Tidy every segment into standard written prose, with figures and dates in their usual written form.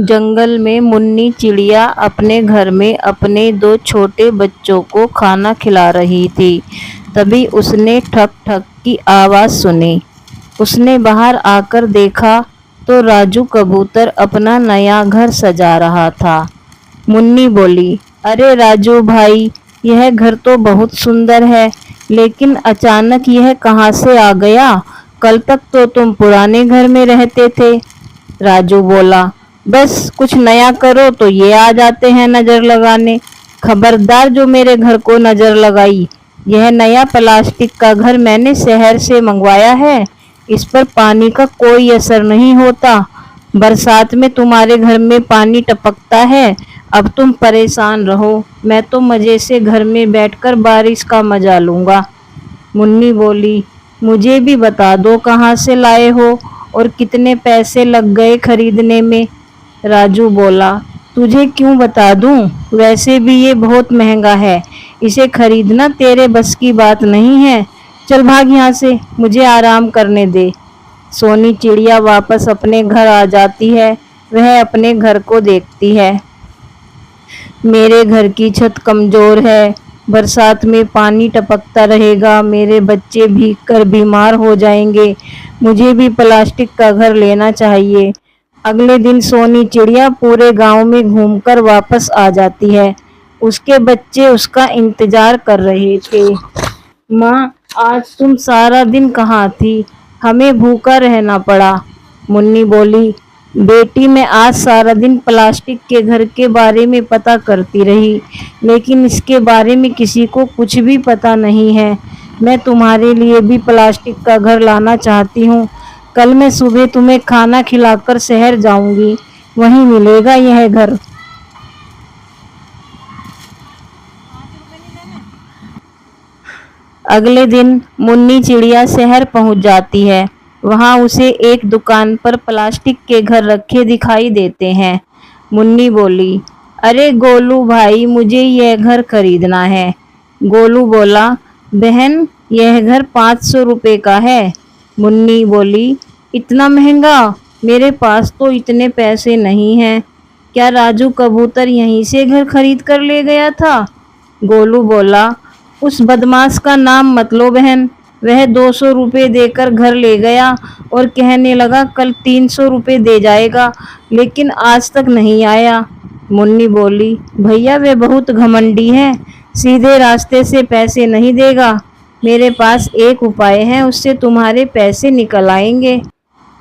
जंगल में मुन्नी चिड़िया अपने घर में अपने दो छोटे बच्चों को खाना खिला रही थी। तभी उसने ठक ठक की आवाज़ सुनी। उसने बाहर आकर देखा तो राजू कबूतर अपना नया घर सजा रहा था। मुन्नी बोली, अरे राजू भाई, यह घर तो बहुत सुंदर है, लेकिन अचानक यह कहाँ से आ गया? कल तक तो तुम पुराने घर में रहते थे। राजू बोला, बस कुछ नया करो तो ये आ जाते हैं नजर लगाने। खबरदार जो मेरे घर को नजर लगाई। यह नया प्लास्टिक का घर मैंने शहर से मंगवाया है। इस पर पानी का कोई असर नहीं होता। बरसात में तुम्हारे घर में पानी टपकता है। अब तुम परेशान रहो, मैं तो मजे से घर में बैठकर बारिश का मजा लूंगा। मुन्नी बोली, मुझे भी बता दो कहाँ से लाए हो और कितने पैसे लग गए खरीदने में। राजू बोला, तुझे क्यों बता दूं? वैसे भी ये बहुत महंगा है। इसे खरीदना तेरे बस की बात नहीं है। चल भाग यहाँ से, मुझे आराम करने दे। सोनी चिड़िया वापस अपने घर आ जाती है। वह अपने घर को देखती है। मेरे घर की छत कमजोर है। बरसात में पानी टपकता रहेगा। मेरे बच्चे भीग कर बीमार हो जाएंगे। मुझे भी प्लास्टिक का घर लेना चाहिए। अगले दिन सोनी चिड़िया पूरे गांव में घूमकर वापस आ जाती है। उसके बच्चे उसका इंतजार कर रहे थे। माँ, आज तुम सारा दिन कहाँ थी? हमें भूखा रहना पड़ा। मुन्नी बोली, बेटी मैं आज सारा दिन प्लास्टिक के घर के बारे में पता करती रही, लेकिन इसके बारे में किसी को कुछ भी पता नहीं है। मैं तुम्हारे लिए भी प्लास्टिक का घर लाना चाहती हूँ। कल मैं सुबह तुम्हें खाना खिलाकर शहर जाऊंगी, वहीं मिलेगा यह घर। अगले दिन मुन्नी चिड़िया शहर पहुंच जाती है। वहां उसे एक दुकान पर प्लास्टिक के घर रखे दिखाई देते हैं। मुन्नी बोली, अरे गोलू भाई, मुझे यह घर खरीदना है। गोलू बोला, बहन, यह घर 500 रुपए का है। मुन्नी बोली, इतना महंगा? मेरे पास तो इतने पैसे नहीं हैं। क्या राजू कबूतर यहीं से घर खरीद कर ले गया था? गोलू बोला, उस बदमाश का नाम मत लो बहन। वह 200 रुपये देकर घर ले गया और कहने लगा कल 300 रुपये दे जाएगा, लेकिन आज तक नहीं आया। मुन्नी बोली, भैया वे बहुत घमंडी है, सीधे रास्ते से पैसे नहीं देगा। मेरे पास एक उपाय है, उससे तुम्हारे पैसे निकल आएंगे।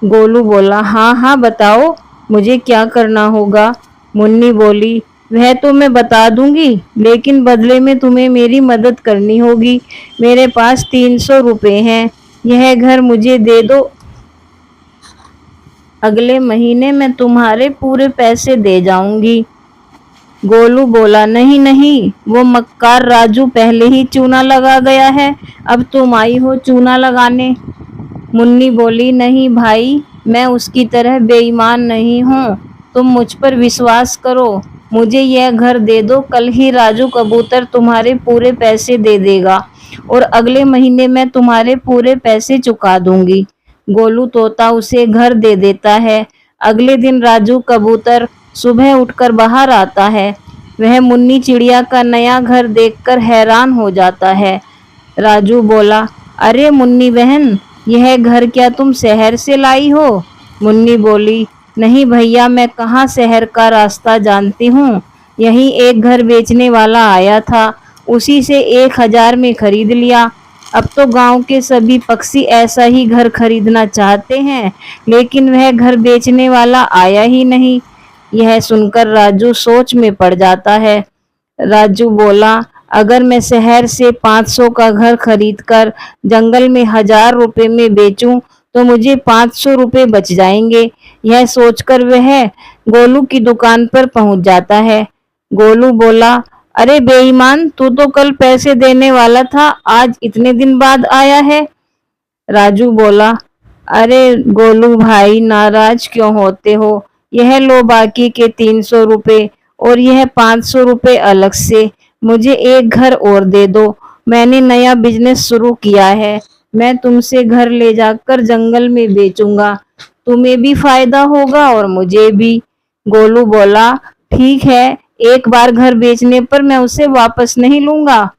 गोलू बोला, हाँ हाँ बताओ, मुझे क्या करना होगा? मुन्नी बोली, वह तो मैं बता दूंगी, लेकिन बदले में तुम्हें मेरी मदद करनी होगी। मेरे पास 300 रुपये हैं। यह घर मुझे दे दो। अगले महीने मैं तुम्हारे पूरे पैसे दे जाऊंगी। गोलू बोला, नहीं नहीं, वो मक्कार राजू पहले ही चूना लगा गया है। अब तुम आई हो चूना लगाने। मुन्नी बोली, नहीं भाई, मैं उसकी तरह बेईमान नहीं हूँ। तुम मुझ पर विश्वास करो। मुझे यह घर दे दो, कल ही राजू कबूतर तुम्हारे पूरे पैसे दे देगा और अगले महीने मैं तुम्हारे पूरे पैसे चुका दूंगी। गोलू तोता उसे घर दे देता है। अगले दिन राजू कबूतर सुबह उठकर बाहर आता है। वह मुन्नी चिड़िया का नया घर देखकर हैरान हो जाता है। राजू बोला, अरे मुन्नी बहन, यह घर क्या तुम शहर से लाई हो? मुन्नी बोली, नहीं भैया, मैं कहाँ शहर का रास्ता जानती हूँ। यहीं एक घर बेचने वाला आया था, उसी से 1000 में खरीद लिया। अब तो गांव के सभी पक्षी ऐसा ही घर खरीदना चाहते हैं, लेकिन वह घर बेचने वाला आया ही नहीं। यह सुनकर राजू सोच में पड़ जाता है। राजू बोला, अगर मैं शहर से 500 का घर खरीदकर जंगल में 1000 रुपए में बेचूं तो मुझे 500 रुपए बच जाएंगे। यह सोचकर वह गोलू की दुकान पर पहुंच जाता है। गोलू बोला, अरे बेईमान, तू तो कल पैसे देने वाला था, आज इतने दिन बाद आया है। राजू बोला, अरे गोलू भाई, नाराज क्यों होते हो? यह लो बाकी के 300 रुपए और यह 500 रुपए अलग से। मुझे एक घर और दे दो, मैंने नया बिजनेस शुरू किया है। मैं तुमसे घर ले जाकर जंगल में बेचूंगा, तुम्हें भी फायदा होगा और मुझे भी। गोलू बोला, ठीक है, एक बार घर बेचने पर मैं उसे वापस नहीं लूंगा।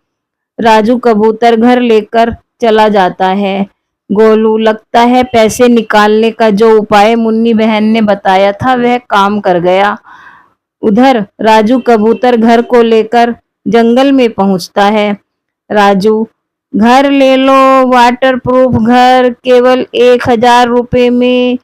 राजू कबूतर घर लेकर चला जाता है। गोलू, लगता है पैसे निकालने का जो उपाय मुन्नी बहन ने बताया था वह काम कर गया। उधर राजू कबूतर घर को लेकर जंगल में पहुंचता है। राजू, घर ले लो, वाटरप्रूफ घर केवल 1,000 रुपए में।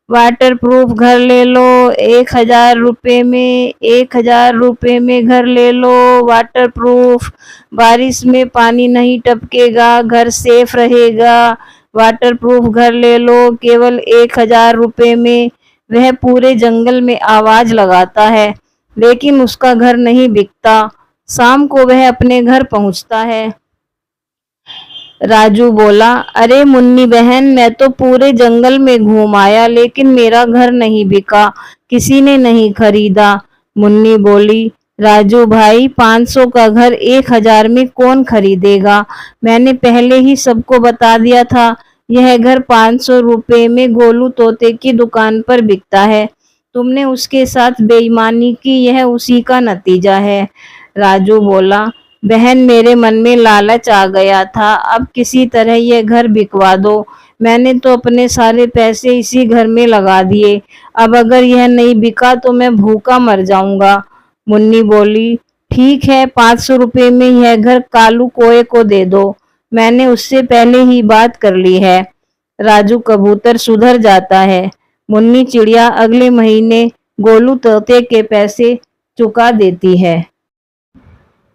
वाटरप्रूफ घर ले लो, 1,000 रुपए में, 1,000 रुपए में घर ले लो, वाटरप्रूफ। बारिश में पानी नहीं टपकेगा, घर सेफ रहेगा। वाटरप्रूफ घर ले लो, केवल 1,000 रुपए में। वह पूरे जंगल में आवाज लगाता है, लेकिन उसका घर नहीं बिकता। शाम को वह अपने घर पहुंचता है। राजू बोला, अरे मुन्नी बहन, मैं तो पूरे जंगल में घूम आया, लेकिन मेरा घर नहीं बिका, किसी ने नहीं खरीदा। मुन्नी बोली, राजू भाई, 500 का घर 1,000 में कौन खरीदेगा? मैंने पहले ही सबको बता दिया था, यह घर 500 रुपए में गोलू तोते की दुकान पर बिकता है। तुमने उसके साथ बेईमानी की, यह उसी का नतीजा है। राजू बोला, बहन, मेरे मन में लालच आ गया था, अब किसी तरह यह घर बिकवा दो। मैंने तो अपने सारे पैसे इसी घर में लगा दिए, अब अगर यह नहीं बिका तो मैं भूखा मर जाऊंगा। मुन्नी बोली, ठीक है, 500 रुपए में यह घर कालू कोए को दे दो, मैंने उससे पहले ही बात कर ली है। राजू कबूतर सुधर जाता है। मुन्नी चिड़िया अगले महीने गोलू तोते के पैसे चुका देती है।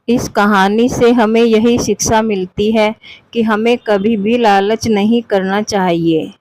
इस कहानी से हमें यही शिक्षा मिलती है कि हमें कभी भी लालच नहीं करना चाहिए।